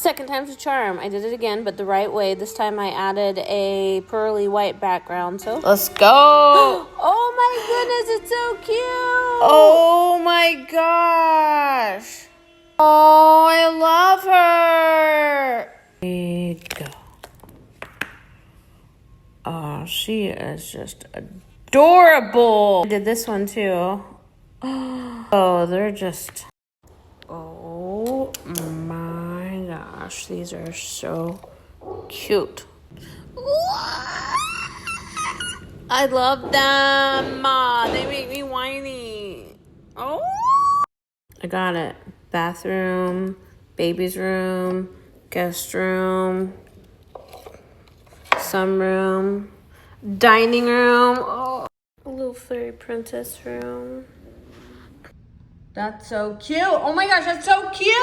Second time's a charm. I did it again, but the right way. This time I added a pearly white background, so. Let's go. Oh my goodness, it's so cute. Oh my gosh. Oh, I love her. There you go. Oh, she is just adorable. I did this one too. Oh, they're just... Oh my gosh, these are so cute. I love them. They make me whiny. Oh. I got it. Bathroom, baby's room, guest room, sunroom, dining room. Oh, a little fairy princess room. That's so cute. Oh my gosh, that's so cute.